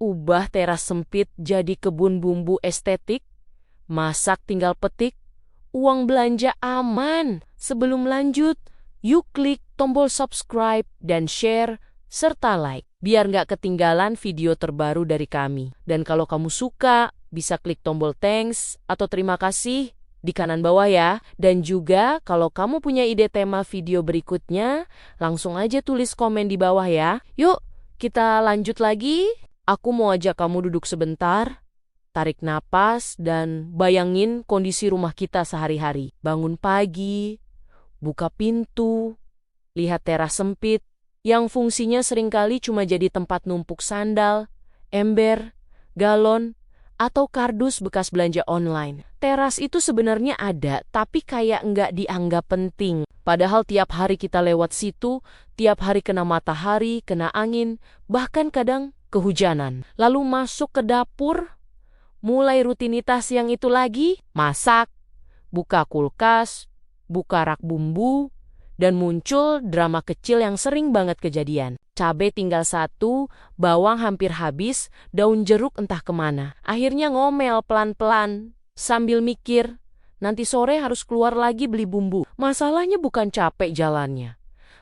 ubah teras sempit jadi kebun bumbu estetik, masak tinggal petik, uang belanja aman. Sebelum lanjut, yuk klik tombol subscribe dan share, serta like, biar nggak ketinggalan video terbaru dari kami. Dan kalau kamu suka, bisa klik tombol thanks atau terima kasih di kanan bawah ya. Dan juga kalau kamu punya ide tema video berikutnya, langsung aja tulis komen di bawah ya. Yuk, kita lanjut lagi. Aku mau ajak kamu duduk sebentar, tarik napas, dan bayangin kondisi rumah kita sehari-hari. Bangun pagi, buka pintu, lihat teras sempit, yang fungsinya seringkali cuma jadi tempat numpuk sandal, ember, galon, atau kardus bekas belanja online. Teras itu sebenarnya ada, tapi kayak nggak dianggap penting. Padahal tiap hari kita lewat situ, tiap hari kena matahari, kena angin, bahkan kadang kehujanan. Lalu masuk ke dapur, mulai rutinitas yang itu lagi, masak, buka kulkas, buka rak bumbu, dan muncul drama kecil yang sering banget kejadian. Cabai tinggal 1, bawang hampir habis, daun jeruk entah kemana. Akhirnya ngomel pelan-pelan, sambil mikir, nanti sore harus keluar lagi beli bumbu. Masalahnya bukan capek jalannya.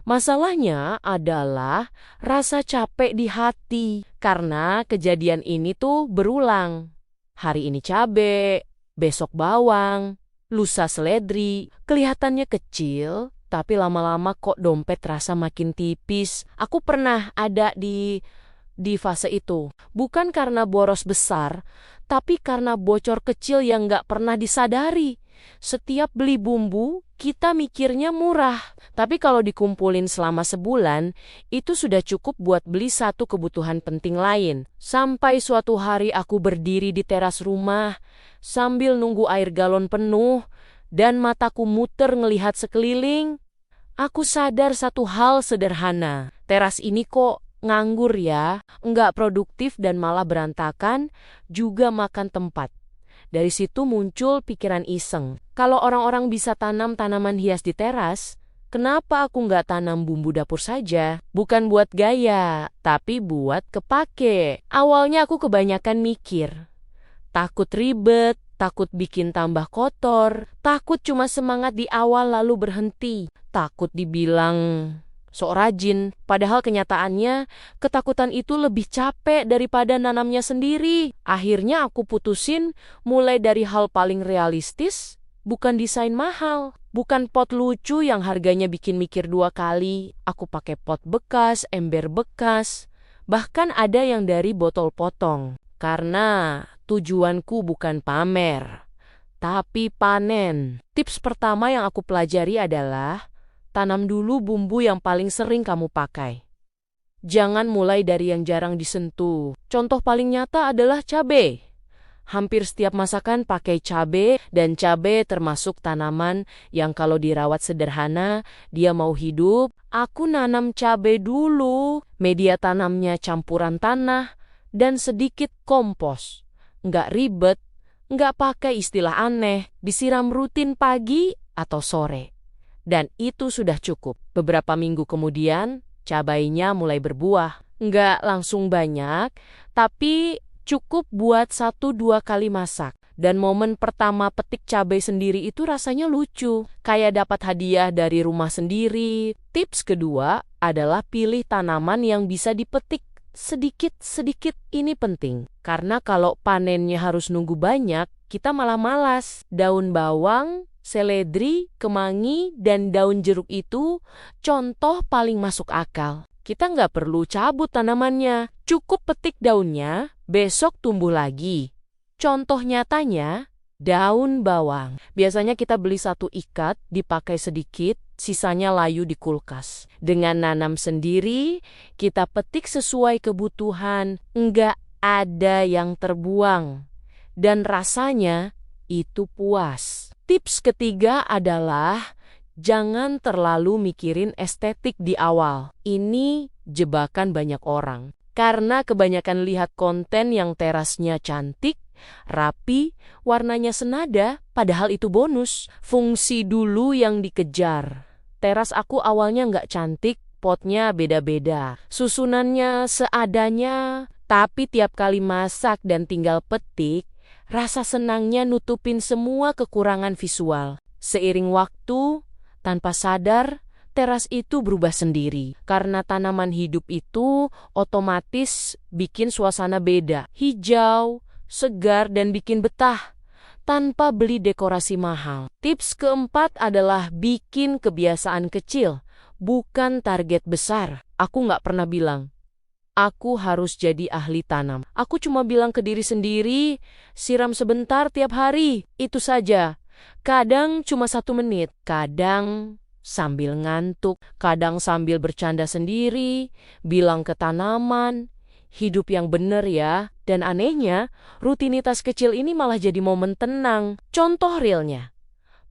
Masalahnya adalah rasa capek di hati, karena kejadian ini tuh berulang. Hari ini cabai, besok bawang, lusa seledri, kelihatannya kecil, tapi lama-lama kok dompet terasa makin tipis. Aku pernah ada di fase itu. Bukan karena boros besar, tapi karena bocor kecil yang nggak pernah disadari. Setiap beli bumbu, kita mikirnya murah. Tapi kalau dikumpulin selama sebulan, itu sudah cukup buat beli satu kebutuhan penting lain. Sampai suatu hari aku berdiri di teras rumah, sambil nunggu air galon penuh, dan mataku muter ngelihat sekeliling. Aku sadar satu hal sederhana. Teras ini kok nganggur ya, nggak produktif dan malah berantakan, juga makan tempat. Dari situ muncul pikiran iseng. Kalau orang-orang bisa tanam tanaman hias di teras, kenapa aku nggak tanam bumbu dapur saja? Bukan buat gaya, tapi buat kepake. Awalnya aku kebanyakan mikir. Takut ribet, takut bikin tambah kotor, takut cuma semangat di awal lalu berhenti, takut dibilang sok rajin. Padahal kenyataannya, ketakutan itu lebih capek daripada nanamnya sendiri. Akhirnya aku putusin mulai dari hal paling realistis, bukan desain mahal, bukan pot lucu yang harganya bikin mikir 2 kali. Aku pakai pot bekas, ember bekas, bahkan ada yang dari botol potong. Karena tujuanku bukan pamer, tapi panen. Tips pertama yang aku pelajari adalah tanam dulu bumbu yang paling sering kamu pakai. Jangan mulai dari yang jarang disentuh. Contoh paling nyata adalah cabai. Hampir setiap masakan pakai cabai, dan cabai termasuk tanaman yang kalau dirawat sederhana, dia mau hidup. Aku nanam cabai dulu. Media tanamnya campuran tanah dan sedikit kompos. Nggak ribet, nggak pakai istilah aneh, disiram rutin pagi atau sore. Dan itu sudah cukup. Beberapa minggu kemudian, cabainya mulai berbuah. Nggak langsung banyak, tapi cukup buat 1-2 kali masak. Dan momen pertama petik cabai sendiri itu rasanya lucu, kayak dapat hadiah dari rumah sendiri. Tips kedua adalah pilih tanaman yang bisa dipetik sedikit-sedikit. Ini penting, karena kalau panennya harus nunggu banyak, kita malah malas. Daun bawang, seledri, kemangi, dan daun jeruk itu contoh paling masuk akal. Kita nggak perlu cabut tanamannya, cukup petik daunnya, besok tumbuh lagi. Contoh nyatanya, daun bawang. Biasanya kita beli 1 ikat, dipakai sedikit, sisanya layu di kulkas. Dengan nanam sendiri, kita petik sesuai kebutuhan, nggak ada yang terbuang. Dan rasanya itu puas. Tips ketiga adalah jangan terlalu mikirin estetik di awal. Ini jebakan banyak orang. Karena kebanyakan lihat konten yang terasnya cantik, rapi, warnanya senada, padahal itu bonus. Fungsi dulu yang dikejar. Teras aku awalnya nggak cantik, potnya beda-beda. Susunannya seadanya, Tapi tiap kali masak dan tinggal petik, rasa senangnya nutupin semua kekurangan visual. Seiring waktu, tanpa sadar, teras itu berubah sendiri. Karena tanaman hidup itu otomatis bikin suasana beda. Hijau, segar, dan bikin betah tanpa beli dekorasi mahal. Tips keempat adalah bikin kebiasaan kecil, bukan target besar. Aku nggak pernah bilang, aku harus jadi ahli tanam. Aku cuma bilang ke diri sendiri, siram sebentar tiap hari, itu saja. Kadang cuma 1 menit, kadang sambil ngantuk, kadang sambil bercanda sendiri, bilang ke tanaman, hidup yang benar ya. Dan anehnya, rutinitas kecil ini malah jadi momen tenang. Contoh realnya,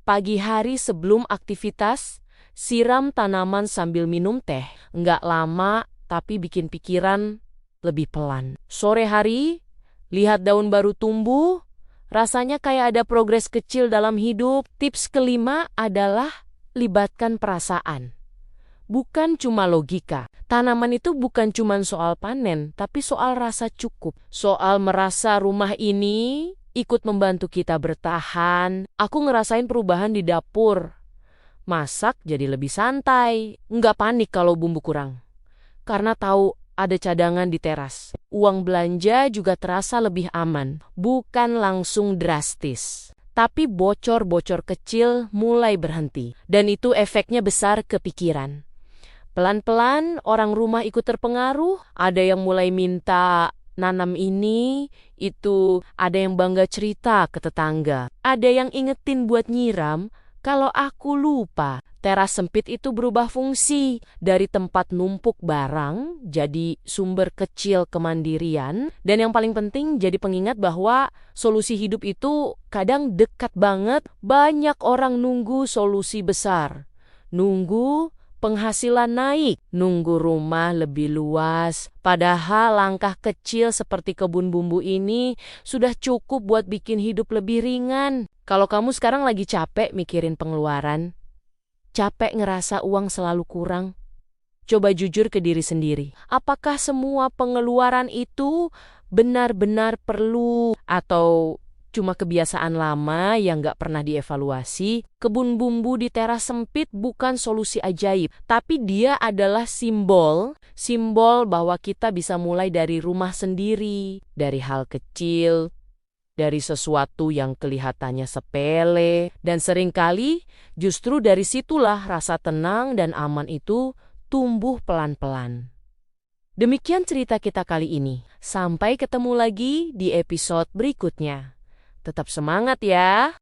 pagi hari sebelum aktivitas, siram tanaman sambil minum teh. Nggak lama, tapi bikin pikiran lebih pelan. Sore hari, lihat daun baru tumbuh, rasanya kayak ada progres kecil dalam hidup. Tips kelima adalah libatkan perasaan, bukan cuma logika. Tanaman itu bukan cuma soal panen, tapi soal rasa cukup. Soal merasa rumah ini ikut membantu kita bertahan. Aku ngerasain perubahan di dapur. Masak jadi lebih santai, nggak panik kalau bumbu kurang. Karena tahu ada cadangan di teras. Uang belanja juga terasa lebih aman, bukan langsung drastis. Tapi bocor-bocor kecil mulai berhenti. Dan itu efeknya besar ke pikiran. Pelan-pelan orang rumah ikut terpengaruh, ada yang mulai minta nanam ini, itu, ada yang bangga cerita ke tetangga. Ada yang ingetin buat nyiram, kalau aku lupa. Teras sempit itu berubah fungsi, dari tempat numpuk barang, jadi sumber kecil kemandirian, dan yang paling penting jadi pengingat bahwa solusi hidup itu kadang dekat banget. Banyak orang nunggu solusi besar, nunggu penghasilan naik, nunggu rumah lebih luas. Padahal langkah kecil seperti kebun bumbu ini sudah cukup buat bikin hidup lebih ringan. Kalau kamu sekarang lagi capek mikirin pengeluaran, capek ngerasa uang selalu kurang, coba jujur ke diri sendiri. Apakah semua pengeluaran itu benar-benar perlu atau cuma kebiasaan lama yang gak pernah dievaluasi? Kebun bumbu di teras sempit bukan solusi ajaib, tapi dia adalah simbol bahwa kita bisa mulai dari rumah sendiri, dari hal kecil, dari sesuatu yang kelihatannya sepele, dan seringkali justru dari situlah rasa tenang dan aman itu tumbuh pelan-pelan. Demikian cerita kita kali ini. Sampai ketemu lagi di episode berikutnya. Tetap semangat ya!